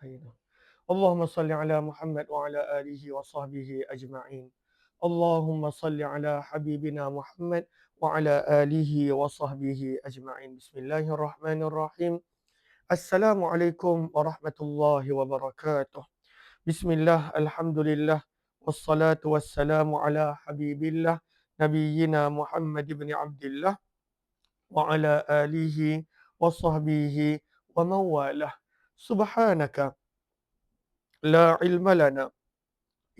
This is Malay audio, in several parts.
أيوة. اللهم صل على محمد وعلى آله وصحبه أجمعين. اللهم صل على حبيبنا محمد وعلى آله وصحبه أجمعين. بسم الله الرحمن الرحيم. السلام عليكم ورحمة الله وبركاته. بسم الله، الحمد لله، والصلاة والسلام على حبيب الله نبينا محمد بن عبد الله وعلى آله وصحبه ومن والاه. سبحانك لا علم لنا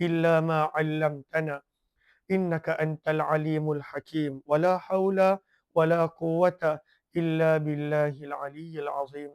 إلا ما علمتنا إنك أنت العليم الحكيم، ولا حول ولا قوة إلا بالله العلي العظيم.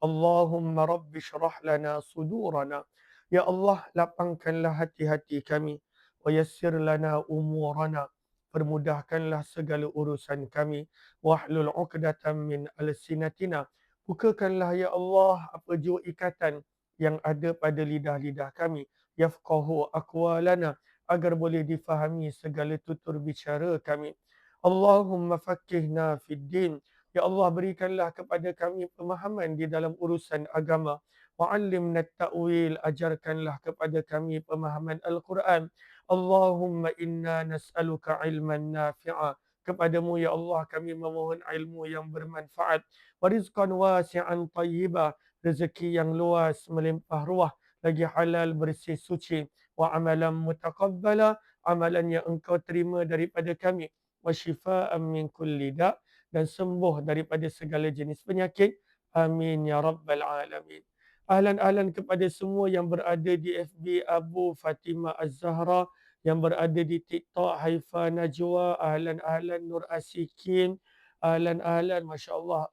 اللهم رب اشرح لنا صدورنا. Ya Allah, lapangkanlah hati-hati kami. Wayassir lana umurana. Permudahkanlah segala urusan kami. Wahlul uqdatan min alsinatina. Bukakanlah ya Allah apa jua ikatan yang ada pada lidah-lidah kami. Yafqahu aqwalana, agar boleh difahami segala tutur bicara kami. Allahumma faqqihna fid din. Ya Allah, berikanlah kepada kami pemahaman di dalam urusan agama. Wa'allimna ta'wil, ajarkanlah kepada kami pemahaman Al-Quran. Allahumma inna nas'aluka ilman nafi'a. Kepadamu ya Allah kami memohon ilmu yang bermanfaat. Warizqan wasi'an tayyiba, rezeki yang luas melimpah ruah, lagi halal bersih suci. Wa amalan mutaqabbala, amalan yang engkau terima daripada kami. Wa shifaan min kulli da', dan sembuh daripada segala jenis penyakit. Amin ya rabbal alamin. Ahlan-ahlan kepada semua yang berada di FB Abu Fatimah Az-Zahra, yang berada di TikTok Haifa Najwa, ahlan-ahlan Nur Asikin, ahlan-ahlan masya-Allah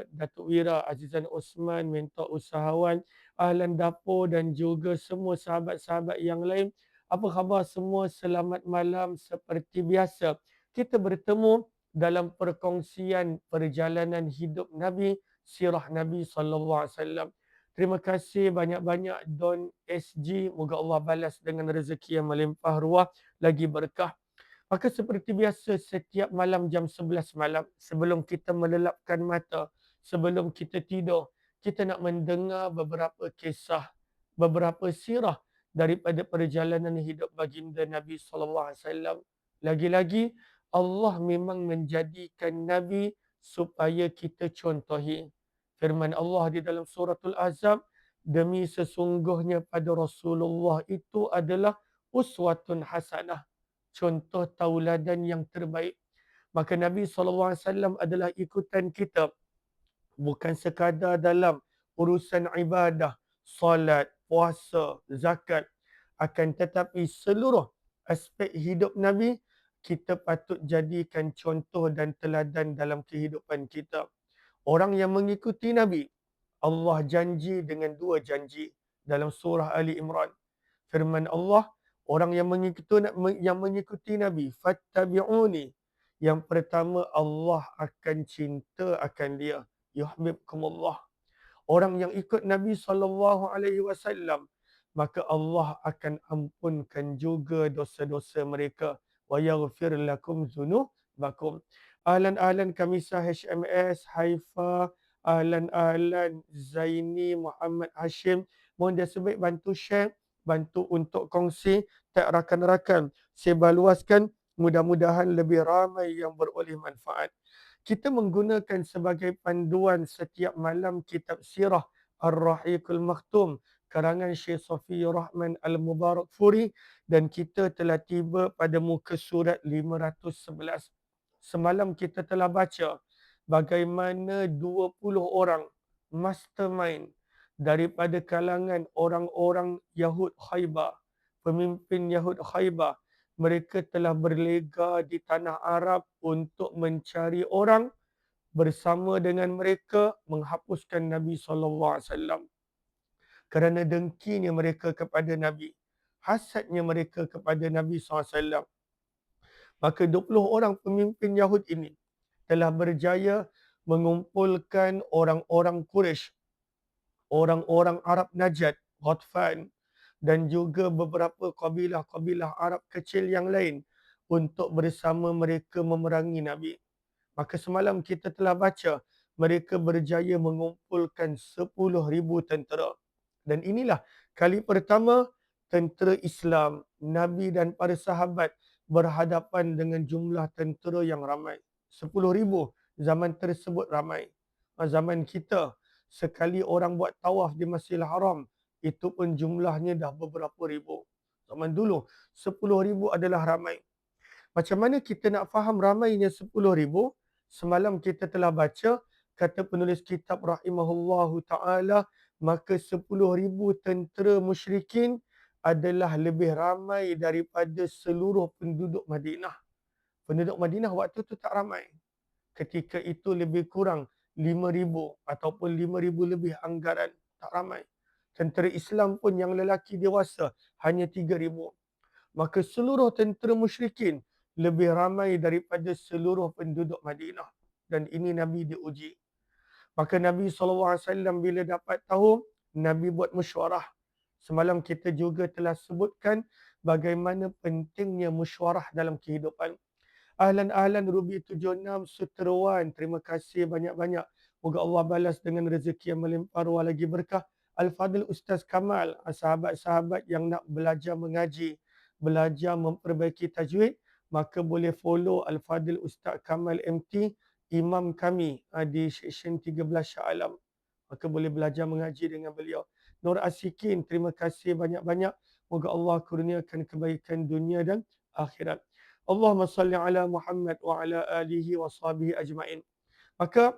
Datuk Wira Azizan Osman, mentor usahawan, ahlan dapur dan juga semua sahabat-sahabat yang lain. Apa khabar semua? Selamat malam. Seperti biasa, kita bertemu dalam perkongsian perjalanan hidup Nabi, sirah Nabi sallallahu alaihi wasallam. Terima kasih banyak-banyak Don SG. Moga Allah balas dengan rezeki yang melimpah ruah, lagi berkah. Maka seperti biasa, setiap malam jam 11 malam, sebelum kita melelapkan mata, sebelum kita tidur, kita nak mendengar beberapa kisah, beberapa sirah daripada perjalanan hidup baginda Nabi sallallahu alaihi wasallam. Lagi-lagi Allah memang menjadikan Nabi supaya kita contohi. Firman Allah di dalam suratul Ahzab, demi sesungguhnya pada Rasulullah itu adalah uswatun hasanah, contoh tauladan yang terbaik. Maka Nabi SAW adalah ikutan kita, bukan sekadar dalam urusan ibadah, solat, puasa, zakat, akan tetapi seluruh aspek hidup Nabi kita patut jadikan contoh dan teladan dalam kehidupan kita. Orang yang mengikuti Nabi, Allah janji dengan dua janji dalam surah Ali Imran. Firman Allah, orang yang mengikuti Nabi, fattabi'uni. Yang pertama, Allah akan cinta akan dia. Yuhibbukumullah. Orang yang ikut Nabi sallallahu alaihi wasallam, maka Allah akan ampunkan juga dosa-dosa mereka. Wa yaghfir lakum dzunubakum. Ahlan-ahlan Kamisah HMS Haifa, ahlan-ahlan Zaini Muhammad Hashim. Mohon dia sebaik bantu share, bantu untuk kongsi, tag rakan-rakan, sebarluaskan, mudah-mudahan lebih ramai yang beroleh manfaat. Kita menggunakan sebagai panduan setiap malam kitab sirah Ar-Rahiqul Maktum karangan Syekh Safiur Rahman Al-Mubarak Furi, dan kita telah tiba pada muka surat 511. Semalam kita telah baca bagaimana 20 orang mastermind daripada kalangan orang-orang Yahud Khaybar, pemimpin Yahud Khaybar, mereka telah berlega di tanah Arab untuk mencari orang bersama dengan mereka menghapuskan Nabi SAW. Kerana dengkinya mereka kepada Nabi, hasadnya mereka kepada Nabi SAW. Maka 20 orang pemimpin Yahud ini telah berjaya mengumpulkan orang-orang Quraisy, orang-orang Arab Najd, Ghatfan, dan juga beberapa kabilah-kabilah Arab kecil yang lain untuk bersama mereka memerangi Nabi. Maka semalam kita telah baca mereka berjaya mengumpulkan 10,000 tentera. Dan inilah kali pertama tentera Islam, Nabi dan para sahabat berhadapan dengan jumlah tentera yang ramai. 10,000 zaman tersebut ramai. Zaman kita, sekali orang buat tawaf di Masjidil Haram, itu pun jumlahnya dah beberapa ribu. Zaman dulu, 10,000 adalah ramai. Macam mana kita nak faham ramainya 10,000? Semalam kita telah baca, kata penulis kitab rahimahullahu ta'ala, maka 10,000 tentera musyrikin adalah lebih ramai daripada seluruh penduduk Madinah. Penduduk Madinah waktu tu tak ramai. Ketika itu lebih kurang 5,000 ataupun 5,000 lebih anggaran. Tak ramai. Tentera Islam pun yang lelaki dewasa hanya 3,000. Maka seluruh tentera musyrikin lebih ramai daripada seluruh penduduk Madinah. Dan ini Nabi diuji. Maka Nabi SAW bila dapat tahu, Nabi buat mesyuarah. Semalam kita juga telah sebutkan bagaimana pentingnya mesyuarah dalam kehidupan. Ahlan Ruby 76 Suterawan, terima kasih banyak-banyak. Moga Allah balas dengan rezeki yang melimpah ruah lagi berkah. Al-Fadil Ustaz Kamal, sahabat-sahabat yang nak belajar mengaji, belajar memperbaiki tajwid, maka boleh follow Al-Fadil Ustaz Kamal MT, imam kami di seksyen 13 Shah Alam. Maka boleh belajar mengaji dengan beliau. Nur Asikin, terima kasih banyak-banyak. Moga Allah kurniakan kebaikan dunia dan akhirat. Allahumma salli ala Muhammad wa ala alihi wa sahbihi ajma'in. Maka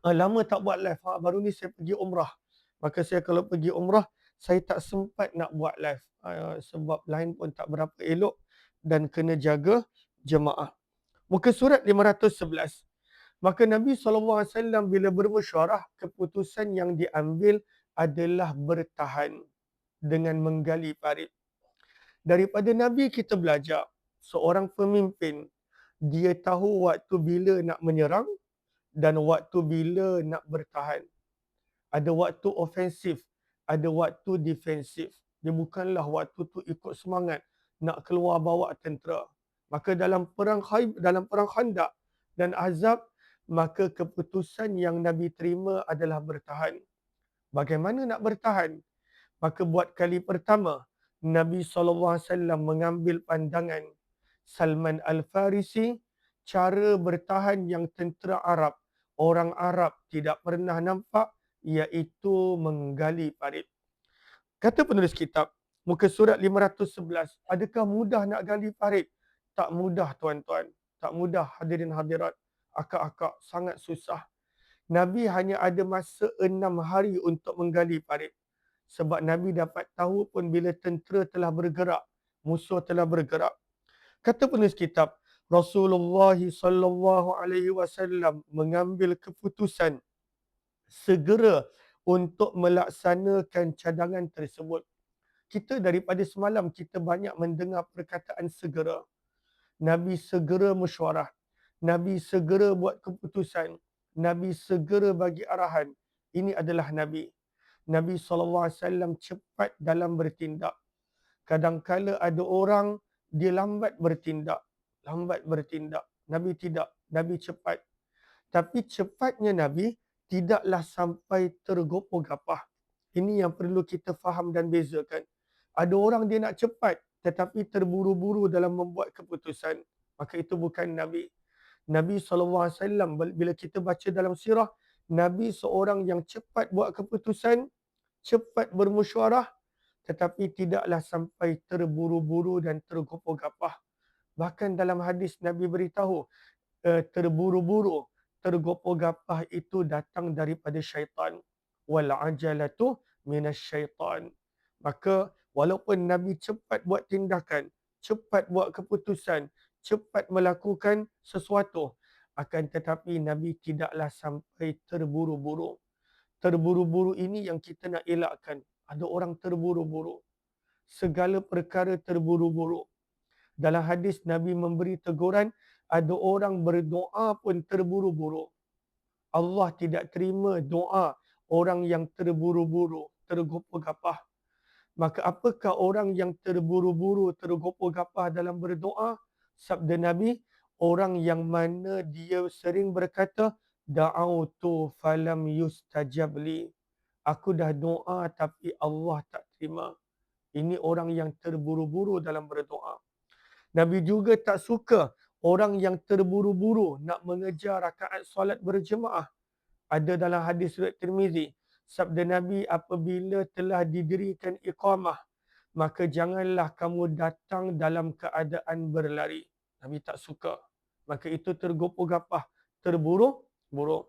lama tak buat live. Baru ni saya pergi umrah. Maka saya kalau pergi umrah, saya tak sempat nak buat live. Sebab lain pun tak berapa elok dan kena jaga jemaah. Muka surat 511. Maka Nabi SAW bila bermesyuarah, keputusan yang diambil adalah bertahan dengan menggali parit. Daripada Nabi kita belajar, seorang pemimpin, dia tahu waktu bila nak menyerang dan waktu bila nak bertahan. Ada waktu ofensif, ada waktu defensif. Dia bukanlah waktu tu ikut semangat nak keluar bawa tentera. Maka dalam perang Khandaq dan Ahzab, maka keputusan yang Nabi terima adalah bertahan. Bagaimana nak bertahan? Maka buat kali pertama, Nabi SAW mengambil pandangan Salman Al-Farisi, cara bertahan yang tentera Arab, orang Arab tidak pernah nampak, iaitu menggali parit. Kata penulis kitab, muka surat 511, adakah mudah nak gali parit? Tak mudah tuan-tuan, tak mudah hadirin hadirat, akak-akak, sangat susah. Nabi hanya ada masa 6 hari untuk menggali parit. Sebab Nabi dapat tahu pun bila tentera telah bergerak, musuh telah bergerak. Kata penulis kitab, Rasulullah SAW mengambil keputusan segera untuk melaksanakan cadangan tersebut. Kita daripada semalam kita banyak mendengar perkataan segera. Nabi segera mesyuarah. Nabi segera buat keputusan. Nabi segera bagi arahan. Ini adalah Nabi. Nabi SAW cepat dalam bertindak. Kadang-kala ada orang dia lambat bertindak. Nabi tidak. Nabi cepat. Tapi cepatnya Nabi tidaklah sampai tergopoh-gapah. Ini yang perlu kita faham dan bezakan. Ada orang dia nak cepat tetapi terburu-buru dalam membuat keputusan. Maka itu bukan Nabi. Nabi SAW, bila kita baca dalam sirah, Nabi seorang yang cepat buat keputusan, cepat bermesyuarah, tetapi tidaklah sampai terburu-buru dan tergopoh-gapah. Bahkan dalam hadis Nabi beritahu, terburu-buru, tergopoh-gapah itu datang daripada syaitan. Wal ajalatu minasyaitan. Maka walaupun Nabi cepat buat tindakan, cepat buat keputusan, cepat melakukan sesuatu, akan tetapi Nabi tidaklah sampai terburu-buru. Terburu-buru ini yang kita nak elakkan. Ada orang terburu-buru. Segala perkara terburu-buru. Dalam hadis Nabi memberi teguran, ada orang berdoa pun terburu-buru. Allah tidak terima doa orang yang terburu-buru, tergopoh-gapah. Maka apakah orang yang terburu-buru, tergopoh-gapah dalam berdoa? Sabda Nabi, orang yang mana dia sering berkata, da'autu falam yustajab li. Aku dah doa tapi Allah tak terima. Ini orang yang terburu-buru dalam berdoa. Nabi juga tak suka orang yang terburu-buru nak mengejar rakaat solat berjemaah. Ada dalam hadis riwayat Tirmizi, sabda Nabi, apabila telah didirikan iqamah, maka janganlah kamu datang dalam keadaan berlari. Nabi tak suka. Maka itu tergopoh-gapah, terburu-buru.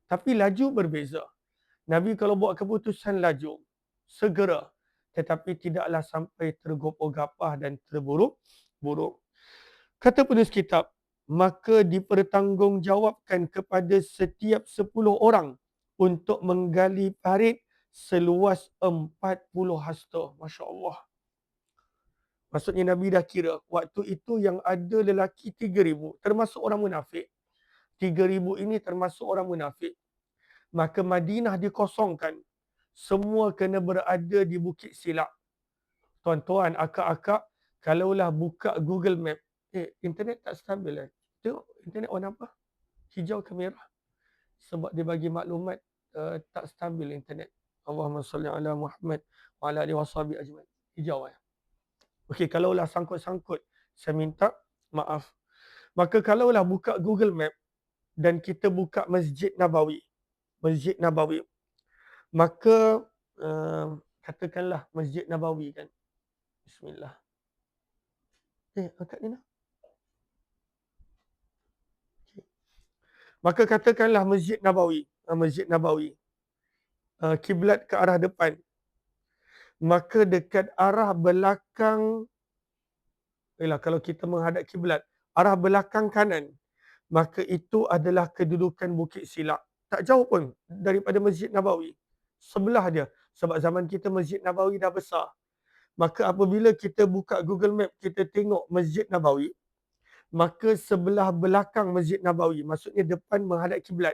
Tapi laju berbeza. Nabi kalau buat keputusan laju, segera. Tetapi tidaklah sampai tergopoh-gapah dan terburu-buru. Kata penulis kitab, maka dipertanggungjawabkan kepada setiap 10 orang untuk menggali parit seluas 40 hasta. Masya Allah. Maksudnya Nabi dah kira, waktu itu yang ada lelaki 3,000, termasuk orang munafik. 3,000 ini termasuk orang munafik. Maka Madinah dikosongkan. Semua kena berada di Bukit Silak. Tuan-tuan, akak-akak, kalaulah buka Google Map, internet tak stabil. Tengok, internet warna apa? Hijau ke merah? Sebab dia bagi maklumat tak stabil internet. Allahumma salli ala Muhammad wa ala alihi washabihi ajmain. Hijau ya. Okey, kalaulah sangkut-sangkut, saya minta maaf. Maka kalaulah buka Google Map dan kita buka Masjid Nabawi. Masjid Nabawi. Maka katakanlah Masjid Nabawi kan. Bismillah. Angkat ni lah. Okay. Maka katakanlah Masjid Nabawi. Masjid Nabawi. Kiblat ke arah depan. Maka dekat arah belakang, kalau kita menghadap kiblat, arah belakang kanan, maka itu adalah kedudukan Bukit Silak. Tak jauh pun daripada Masjid Nabawi. Sebelah dia. Sebab zaman kita Masjid Nabawi dah besar. Maka apabila kita buka Google Map, kita tengok Masjid Nabawi, maka sebelah belakang Masjid Nabawi, maksudnya depan menghadap kiblat.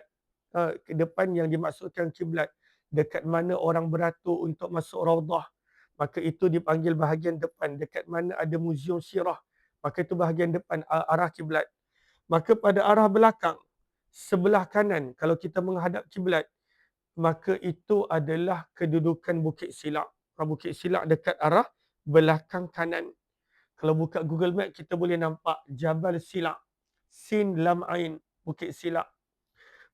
Depan yang dimaksudkan kiblat, dekat mana orang beratur untuk masuk Raudah, maka itu dipanggil bahagian depan. Dekat mana ada muzium sirah, maka itu bahagian depan, arah kiblat. Maka pada arah belakang, sebelah kanan, kalau kita menghadap kiblat, maka itu adalah kedudukan Bukit Silak. Bukit Silak dekat arah belakang kanan. Kalau buka Google Map, kita boleh nampak Jabal Silak. Sin Lam Ain, Bukit Silak.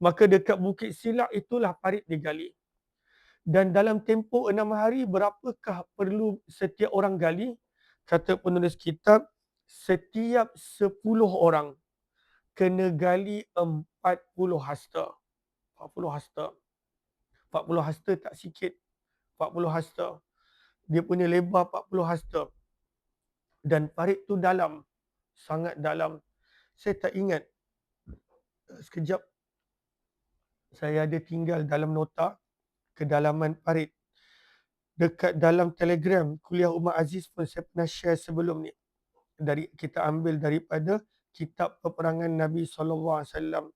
Maka dekat Bukit Silak itulah parit digali. Dan dalam tempoh 6 hari, berapakah perlu setiap orang gali? Kata penulis kitab, setiap 10 orang kena gali 40 hasta. 40 hasta. 40 hasta tak sikit. 40 hasta. Dia punya lebar 40 hasta. Dan parit tu dalam. Sangat dalam. Saya tak ingat. Sekejap. Saya ada tinggal dalam nota kedalaman parit. Dekat dalam Telegram Kuliah Umar Aziz pun saya pernah share sebelum ni. Kita ambil daripada kitab peperangan Nabi SAW.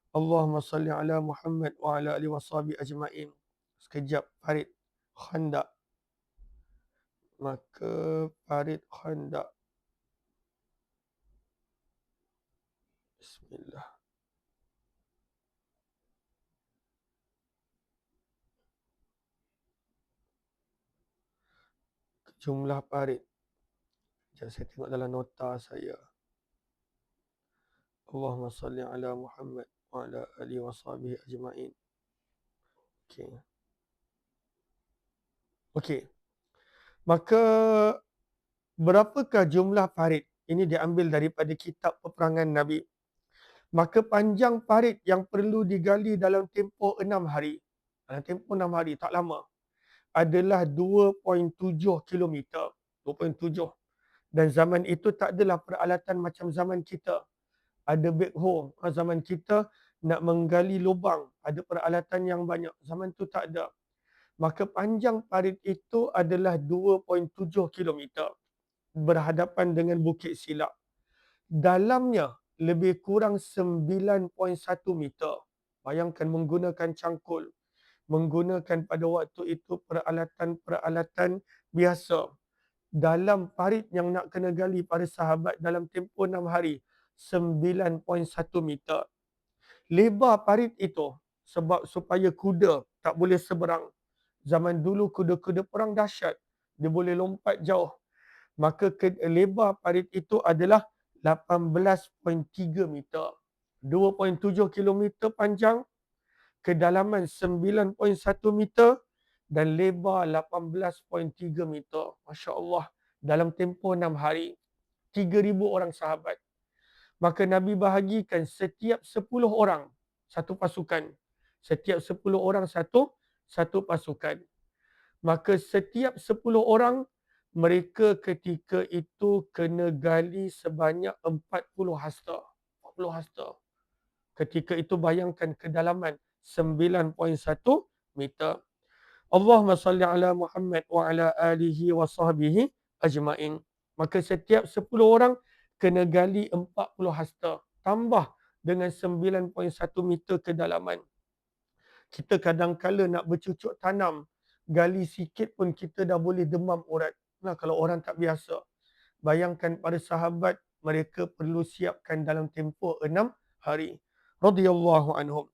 Allahumma salli ala Muhammad wa ala alihi washabihi ajma'in. Sekejap, parit Khandaq. Maka parit Khandaq. Bismillah. Jumlah parit. Sekejap, saya tengok dalam nota saya. Allahumma salli ala Muhammad wa ala alihi washabihi ajma'in. Okey. Maka berapakah jumlah parit? Ini diambil daripada kitab peperangan Nabi. Maka panjang parit yang perlu digali dalam tempoh 6 hari. Dalam tempoh 6 hari, tak lama. Adalah 2.7 kilometer. 2.7. Dan zaman itu tak adalah peralatan macam zaman kita. Ada backhoe. Zaman kita nak menggali lubang, ada peralatan yang banyak. Zaman tu tak ada. Maka panjang parit itu adalah 2.7 kilometer. Berhadapan dengan Bukit Silak. Dalamnya lebih kurang 9.1 meter. Bayangkan menggunakan cangkul. Menggunakan pada waktu itu peralatan-peralatan biasa. Dalam parit yang nak kena gali para sahabat dalam tempoh 6 hari, 9.1 meter. Lebar parit itu sebab supaya kuda tak boleh seberang. Zaman dulu kuda-kuda perang dahsyat. Dia boleh lompat jauh. Maka lebar parit itu adalah 18.3 meter. 2.7 kilometer panjang, kedalaman 9.1 meter dan lebar 18.3 meter. Masya Allah. Dalam tempoh 6 hari. 3,000 orang sahabat. Maka Nabi bahagikan setiap 10 orang satu pasukan. Setiap 10 orang satu pasukan. Maka setiap 10 orang mereka ketika itu kena gali sebanyak 40 hasta. 40 hasta. Ketika itu bayangkan kedalaman 9.1 meter. Allahumma salli ala Muhammad wa ala alihi wa sahbihi ajma'in. Maka setiap 10 orang kena gali 40 hasta. Tambah dengan 9.1 meter kedalaman. Kita kadang-kala nak bercucuk tanam, gali sikit pun kita dah boleh demam urat. Nah, kalau orang tak biasa. Bayangkan para sahabat, mereka perlu siapkan dalam tempoh 6 hari. Radiyallahu anhum.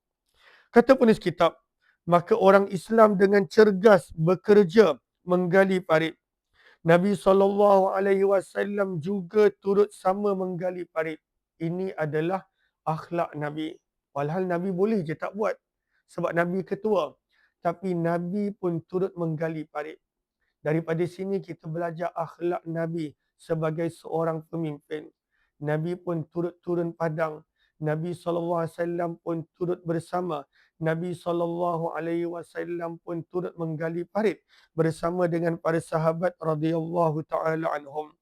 Kata penulis kitab, maka orang Islam dengan cergas bekerja menggali parit. Nabi SAW juga turut sama menggali parit. Ini adalah akhlak Nabi. Walhal Nabi boleh je tak buat. Sebab Nabi ketua. Tapi Nabi pun turut menggali parit. Daripada sini kita belajar akhlak Nabi sebagai seorang pemimpin. Nabi pun turut turun padang. Nabi SAW pun turut bersama. Nabi SAW pun turut menggali parit bersama dengan para sahabat radhiyallahu taala anhum.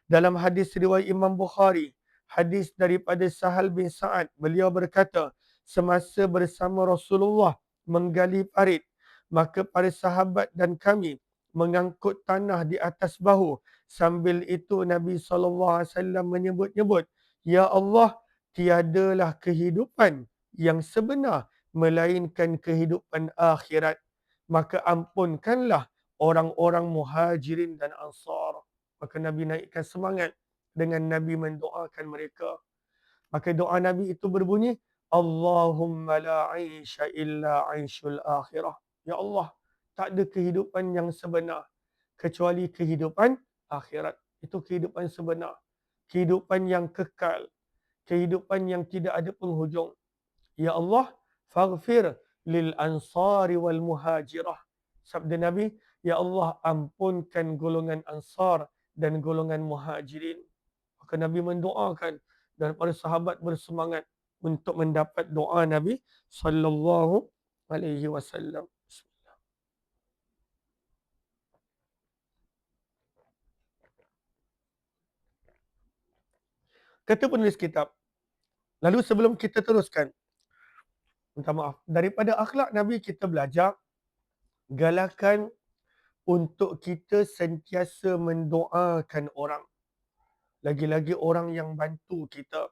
Dalam hadis riwayat Imam Bukhari, hadis daripada Sahal bin Sa'ad, beliau berkata, semasa bersama Rasulullah menggali parit, maka para sahabat dan kami mengangkut tanah di atas bahu. Sambil itu Nabi SAW menyebut-nyebut, Ya Allah, tiadalah kehidupan yang sebenar melainkan kehidupan akhirat. Maka ampunkanlah orang-orang muhajirin dan ansar. Maka Nabi naikkan semangat dengan Nabi mendoakan mereka. Maka doa Nabi itu berbunyi, Allahumma la aisha illa aishul akhirah. Ya Allah, tak ada kehidupan yang sebenar kecuali kehidupan akhirat. Itu kehidupan sebenar. Kehidupan yang kekal. Kehidupan yang tidak ada penghujung. Ya Allah, faghfir lil ansari wal muhajirah. Sabda Nabi, Ya Allah, ampunkan golongan ansar dan golongan muhajirin. Maka Nabi mendoakan dan para sahabat bersemangat untuk mendapat doa Nabi sallallahu alaihi wasallam. Kata penulis kitab, lalu sebelum kita teruskan, minta maaf, daripada akhlak Nabi kita belajar galakan untuk kita sentiasa mendoakan orang. Lagi-lagi orang yang bantu kita,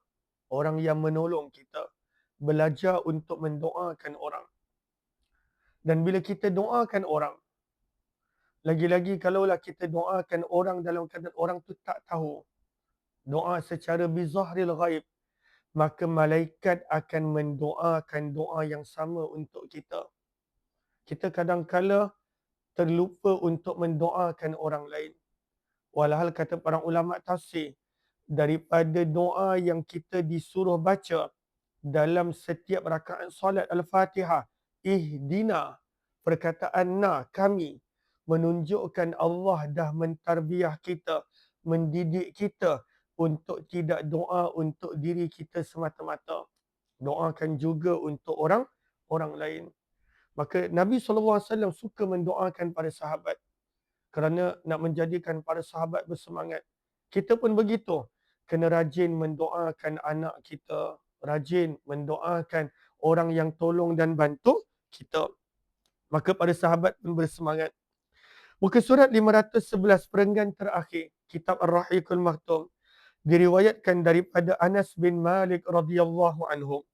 orang yang menolong kita. Belajar untuk mendoakan orang. Dan bila kita doakan orang, lagi-lagi kalaulah kita doakan orang dalam keadaan orang tu tak tahu, doa secara bizahril ghaib, maka malaikat akan mendoakan doa yang sama untuk kita. Kita kadang-kala terlupa untuk mendoakan orang lain. Walhal kata para ulama tafsir, daripada doa yang kita disuruh baca dalam setiap rakaat solat Al-Fatihah, ihdina, perkataan na, kami, menunjukkan Allah dah mentarbiah kita, mendidik kita untuk tidak doa untuk diri kita semata-mata. Doakan juga untuk orang lain. Maka Nabi SAW suka mendoakan para sahabat kerana nak menjadikan para sahabat bersemangat. Kita pun begitu. Kena rajin mendoakan anak kita. Rajin mendoakan orang yang tolong dan bantu kita. Maka para sahabat pun bersemangat. Muka surat 511 perenggan terakhir. Kitab Ar-Rahiqul Maktum. Diriwayatkan daripada Anas bin Malik radhiyallahu anhu.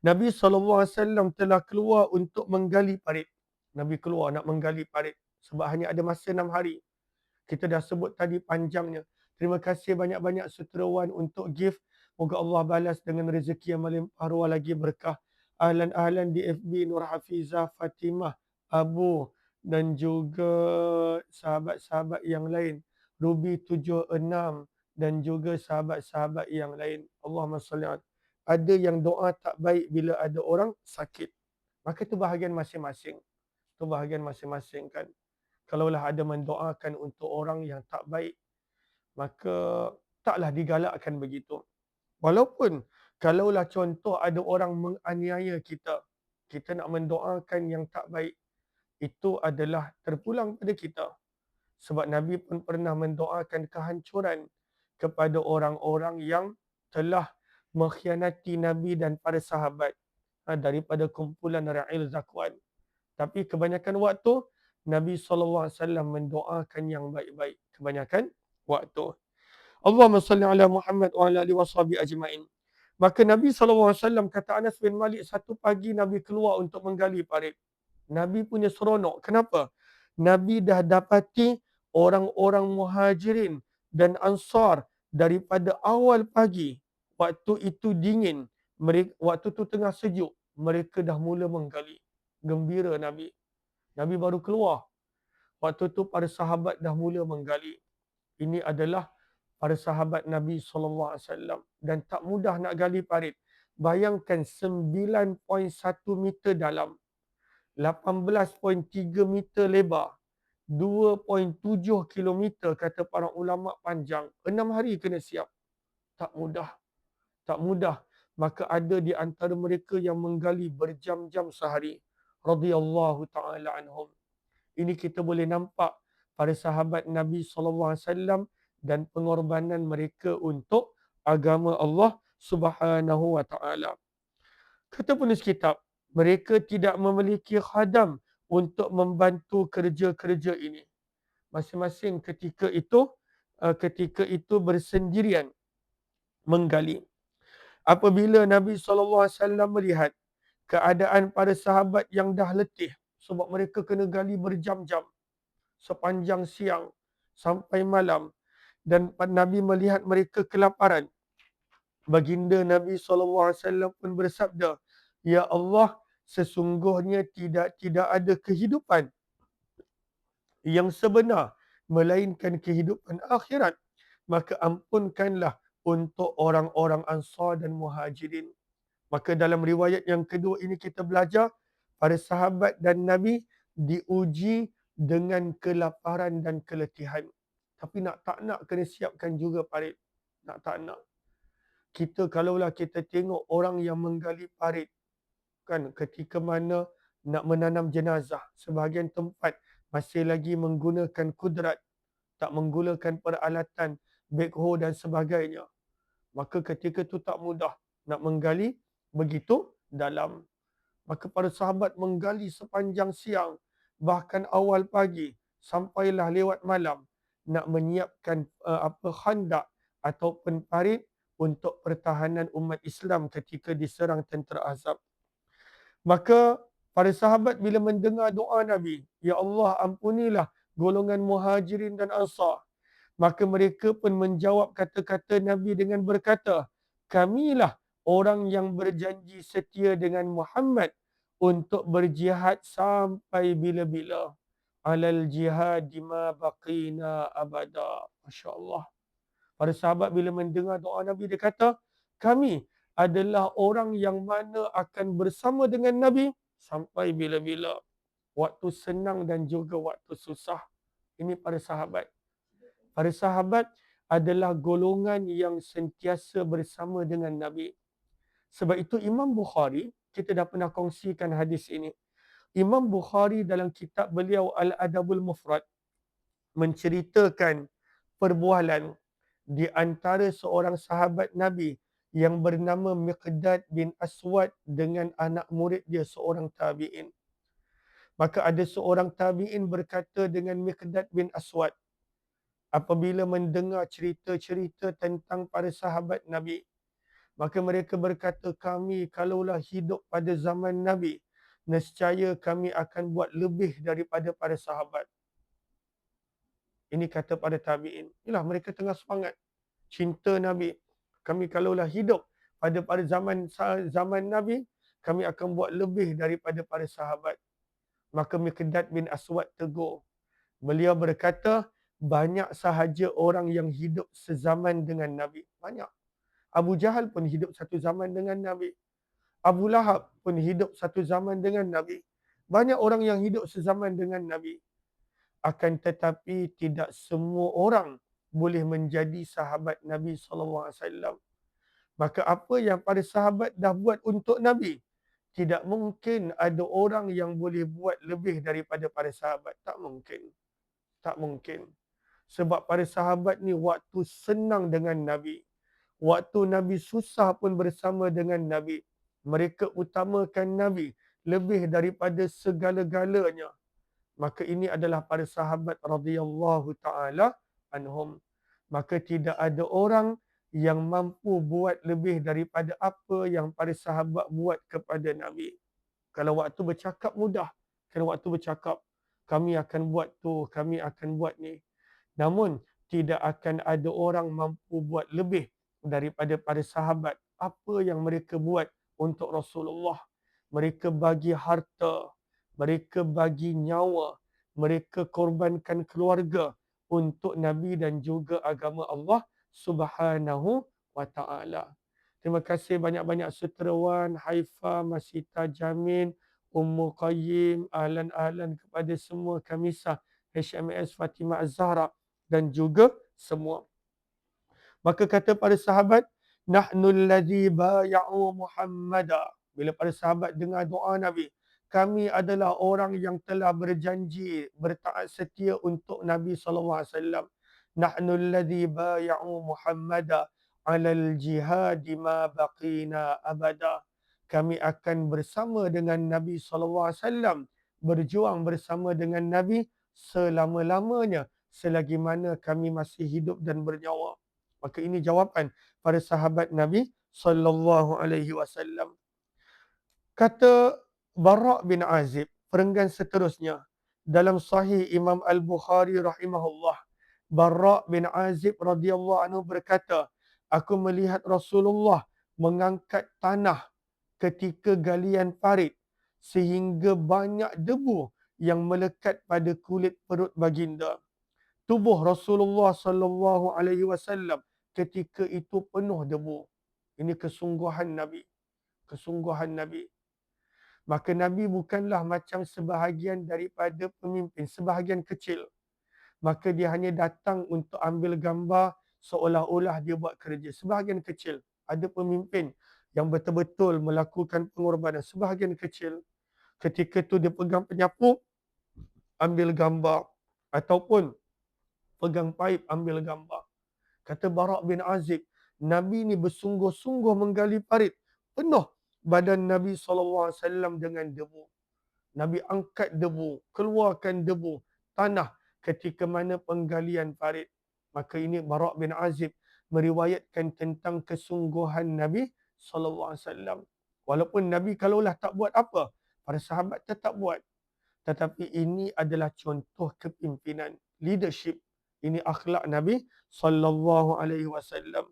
Nabi SAW telah keluar untuk menggali parit. Nabi keluar nak menggali parit. Sebab hanya ada masa 6 hari. Kita dah sebut tadi panjangnya. Terima kasih banyak-banyak suterawan untuk gift. Moga Allah balas dengan rezeki yang melimpah ruah lagi berkah. Ahlan-ahlan di FB Nur Hafizah Fatimah Abu dan juga sahabat-sahabat yang lain, Ruby 76 dan juga sahabat-sahabat yang lain. Allahumma salli ala. Ada yang doa tak baik bila ada orang sakit. Maka itu bahagian masing-masing. Itu bahagian masing-masing kan. Kalaulah ada mendoakan untuk orang yang tak baik, maka taklah digalakkan begitu. Walaupun kalaulah contoh ada orang menganiaya kita, kita nak mendoakan yang tak baik, itu adalah terpulang pada kita. Sebab Nabi pun pernah mendoakan kehancuran kepada orang-orang yang telah mengkhianati Nabi dan para sahabat daripada kumpulan Ra'il Zakwan. Tapi kebanyakan waktu Nabi SAW mendoakan yang baik-baik. Kebanyakan waktu. Allahumma salli ala Muhammad wa ala alihi washabihi ajma'in. Maka Nabi SAW kata Anas bin Malik, satu pagi Nabi keluar untuk menggali parit. Nabi punya seronok. Kenapa? Nabi dah dapati orang-orang muhajirin dan ansar daripada awal pagi. Waktu itu dingin. Waktu itu tengah sejuk. Mereka dah mula menggali. Gembira Nabi. Nabi baru keluar. Waktu itu para sahabat dah mula menggali. Ini adalah para sahabat Nabi SAW. Dan tak mudah nak gali parit. Bayangkan 9.1 meter dalam. 18.3 meter lebar. 2.7 kilometer kata para ulama panjang. 6 hari kena siap. Tak mudah. Tak mudah. Maka ada di antara mereka yang menggali berjam-jam sehari. Radhiyallahu ta'ala anhum. Ini kita boleh nampak para sahabat Nabi SAW dan pengorbanan mereka untuk agama Allah Subhanahu wa ta'ala. Kata penulis kitab, mereka tidak memiliki khadam untuk membantu kerja-kerja ini. Masing-masing ketika itu bersendirian menggali. Apabila Nabi SAW melihat keadaan para sahabat yang dah letih, sebab mereka kena gali berjam-jam sepanjang siang sampai malam, dan Nabi melihat mereka kelaparan, baginda Nabi SAW pun bersabda, Ya Allah, sesungguhnya tidak ada kehidupan yang sebenar melainkan kehidupan akhirat. Maka ampunkanlah untuk orang-orang Ansar dan Muhajirin. Maka dalam riwayat yang kedua ini kita belajar para sahabat dan Nabi diuji dengan kelaparan dan keletihan. Tapi nak tak nak kena siapkan juga parit. Nak tak nak. Kita kalaulah kita tengok orang yang menggali parit, kan, ketika mana nak menanam jenazah, sebahagian tempat masih lagi menggunakan kudrat, tak menggunakan peralatan backhoe dan sebagainya. Maka ketika itu tak mudah nak menggali begitu dalam. Maka para sahabat menggali sepanjang siang, bahkan awal pagi, sampailah lewat malam, nak menyiapkan khandak ataupun parit untuk pertahanan umat Islam ketika diserang tentera Ahzab. Maka para sahabat bila mendengar doa Nabi, Ya Allah ampunilah golongan Muhajirin dan Ansar. Maka mereka pun menjawab kata-kata Nabi dengan berkata, kamilah orang yang berjanji setia dengan Muhammad untuk berjihad sampai bila-bila. Alal jihad ma baqina abada. Masya Allah. Para sahabat bila mendengar doa Nabi, dia kata, kami adalah orang yang mana akan bersama dengan Nabi sampai bila-bila. Waktu senang dan juga waktu susah. Ini para sahabat. Para sahabat adalah golongan yang sentiasa bersama dengan Nabi. Sebab itu Imam Bukhari, kita dah pernah kongsikan hadis ini. Imam Bukhari dalam kitab beliau Al-Adabul Mufrad menceritakan perbualan di antara seorang sahabat Nabi yang bernama Miqdad bin Aswad dengan anak murid dia seorang tabi'in. Maka ada seorang tabi'in berkata dengan Miqdad bin Aswad, apabila mendengar cerita-cerita tentang para sahabat Nabi, maka mereka berkata, kami kalaulah hidup pada zaman Nabi, nescaya kami akan buat lebih daripada para sahabat. Ini kata pada tabi'in. Inilah mereka tengah semangat. Cinta Nabi. Kami kalaulah hidup pada zaman Nabi, kami akan buat lebih daripada para sahabat. Maka Miqdad bin Aswad tegur. Beliau berkata, banyak sahaja orang yang hidup sezaman dengan Nabi. Banyak. Abu Jahal pun hidup satu zaman dengan Nabi. Abu Lahab pun hidup satu zaman dengan Nabi. Banyak orang yang hidup sezaman dengan Nabi. Akan tetapi tidak semua orang boleh menjadi sahabat Nabi SAW. Maka apa yang para sahabat dah buat untuk Nabi, tidak mungkin ada orang yang boleh buat lebih daripada para sahabat. Tak mungkin. Tak mungkin. Sebab para sahabat ni waktu senang dengan Nabi, waktu Nabi susah pun bersama dengan Nabi. Mereka utamakan Nabi lebih daripada segala-galanya. Maka ini adalah para sahabat radhiyallahu taala anhum. Maka tidak ada orang yang mampu buat lebih daripada apa yang para sahabat buat kepada Nabi. Kalau waktu bercakap mudah. Kalau waktu bercakap, kami akan buat tu, kami akan buat ni. Namun, tidak akan ada orang mampu buat lebih daripada para sahabat. Apa yang mereka buat untuk Rasulullah. Mereka bagi harta, mereka bagi nyawa, mereka korbankan keluarga untuk Nabi dan juga agama Allah Subhanahu wa taala. Terima kasih banyak-banyak suterawan, Haifa, Masita Jamin, Ummu Qayyim, ahlan-ahlan kepada semua kamisah HMS Fatimah Az-Zahra dan juga semua. Maka kata para sahabat, nahnu alladhi bay'u Muhammada. Bila para sahabat dengar doa Nabi, kami adalah orang yang telah berjanji bertaat setia untuk Nabi SAW. Nahnu alladhi bay'u Muhammada alal jihad ma baqina abada. Kami akan bersama dengan Nabi SAW, berjuang bersama dengan Nabi selama-lamanya selagi mana kami masih hidup dan bernyawa. Maka ini jawapan para sahabat Nabi sallallahu alaihi wasallam. Kata Bara' bin Azib, perenggan seterusnya dalam Sahih Imam Al-Bukhari rahimahullah. Bara' bin Azib radhiyallahu anhu berkata, aku melihat Rasulullah mengangkat tanah ketika galian parit sehingga banyak debu yang melekat pada kulit perut baginda. Tubuh Rasulullah sallallahu alaihi wasallam ketika itu penuh debu. Ini kesungguhan Nabi. Kesungguhan Nabi. Maka Nabi bukanlah macam sebahagian daripada pemimpin, sebahagian kecil. Maka dia hanya datang untuk ambil gambar seolah-olah dia buat kerja. Sebahagian kecil. Ada pemimpin yang betul-betul melakukan pengorbanan. Sebahagian kecil. Ketika itu dia pegang penyapu, ambil gambar. Ataupun pegang paip, ambil gambar. Kata Bara' bin Azib, Nabi ni bersungguh-sungguh menggali parit. Penuh badan Nabi SAW dengan debu. Nabi angkat debu, keluarkan debu, tanah ketika mana penggalian parit. Maka ini Bara' bin Azib meriwayatkan tentang kesungguhan Nabi SAW. Walaupun Nabi kalaulah tak buat apa, para sahabat tetap buat. Tetapi ini adalah contoh kepimpinan, leadership. Ini akhlak Nabi sallallahu alaihi wasallam.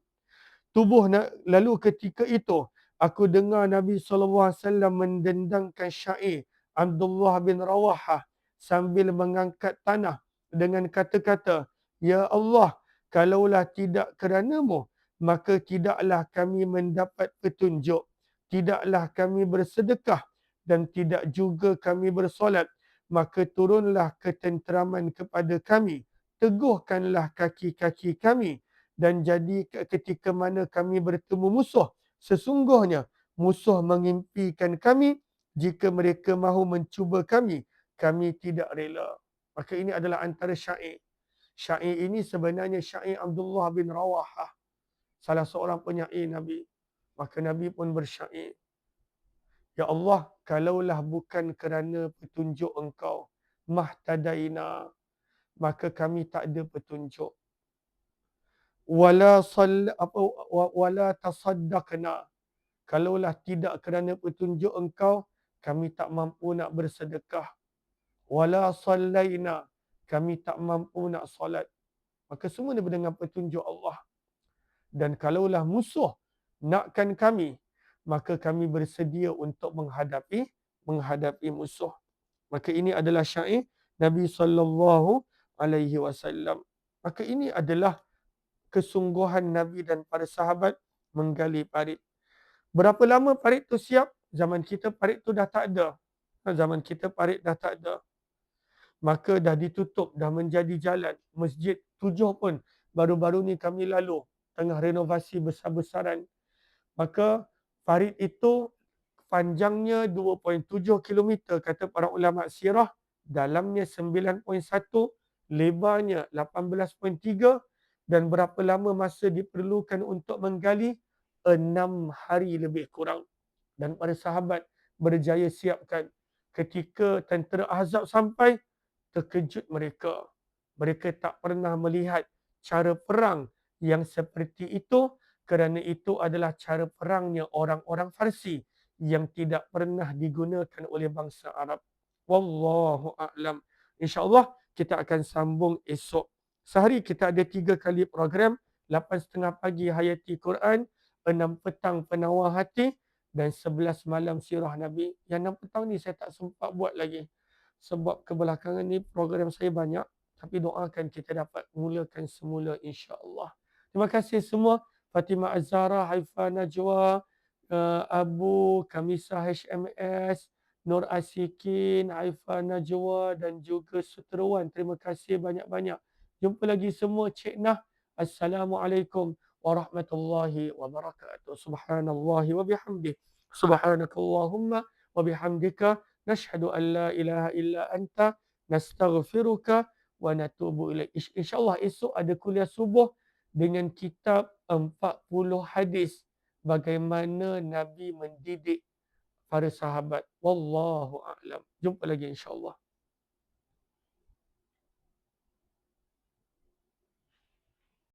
Lalu ketika itu aku dengar Nabi sallallahu alaihi wasallam mendendangkan syair Abdullah bin Rawahah sambil mengangkat tanah dengan kata-kata, ya Allah, kalaulah tidak kerana-Mu, maka tidaklah kami mendapat petunjuk, tidaklah kami bersedekah dan tidak juga kami bersolat, maka turunlah ketenteraman kepada kami, teguhkanlah kaki-kaki kami, dan jadi ketika mana kami bertemu musuh, sesungguhnya musuh mengimpikan kami, jika mereka mahu mencuba kami, kami tidak rela. Maka ini adalah antara syair. Syair ini sebenarnya syair Abdullah bin Rawahah, salah seorang penyair Nabi. Maka Nabi pun bersyair, ya Allah, kalaulah bukan kerana petunjuk Engkau, mahtadaina, maka kami tak ada petunjuk. Wala tasaddaqna, kalaulah tidak kerana petunjuk Engkau, kami tak mampu nak bersedekah. Wala sallaina, kami tak mampu nak solat. Maka semua daripada dengan petunjuk Allah. Dan kalaulah musuh nakkan kami, maka kami bersedia untuk menghadapi musuh. Maka ini adalah syair Nabi sallallahu alaihi wasallam. Maka ini adalah kesungguhan Nabi dan para sahabat menggali parit. Berapa lama parit tu siap? Zaman kita parit tu dah tak ada. Zaman kita parit dah tak ada. Maka dah ditutup, dah menjadi jalan. Masjid 7 pun baru-baru ni kami lalu. Tengah renovasi besar-besaran. Maka parit itu panjangnya 2.7 kilometer kata para ulama sirah, dalamnya 9.1, lebarnya 18.3 dan berapa lama masa diperlukan untuk menggali? 6 hari lebih kurang. Dan para sahabat berjaya siapkan. Ketika tentera Ahzab sampai, terkejut mereka. Mereka tak pernah melihat cara perang yang seperti itu kerana itu adalah cara perangnya orang-orang Farsi yang tidak pernah digunakan oleh bangsa Arab. Wallahu a'lam. InsyaAllah kita akan sambung esok. Sehari kita ada 3 kali program. 8.30 pagi hayati Quran, 6 petang penawar hati dan 11 malam sirah Nabi. Yang 6 petang ni saya tak sempat buat lagi. Sebab kebelakangan ni program saya banyak. Tapi doakan kita dapat mulakan semula insya-Allah. Terima kasih semua. Fatimah Azhara, Haifa Najwa, Abu Kamisah HMS, Nur Asikin, Haifa Najwa dan juga Suterawan. Terima kasih banyak-banyak. Jumpa lagi semua. Cik Nah. Assalamualaikum warahmatullahi wabarakatuh. Subhanallahi wa bihamdih. Subhanakallahumma wa bihamdika nashhadu an la ilaha illa anta nastaghfiruka wa natubu ilaik. InsyaAllah esok ada kuliah subuh dengan kitab 40 hadis bagaimana Nabi mendidik para sahabat. Wallahu a'lam. Jumpa lagi insyaAllah.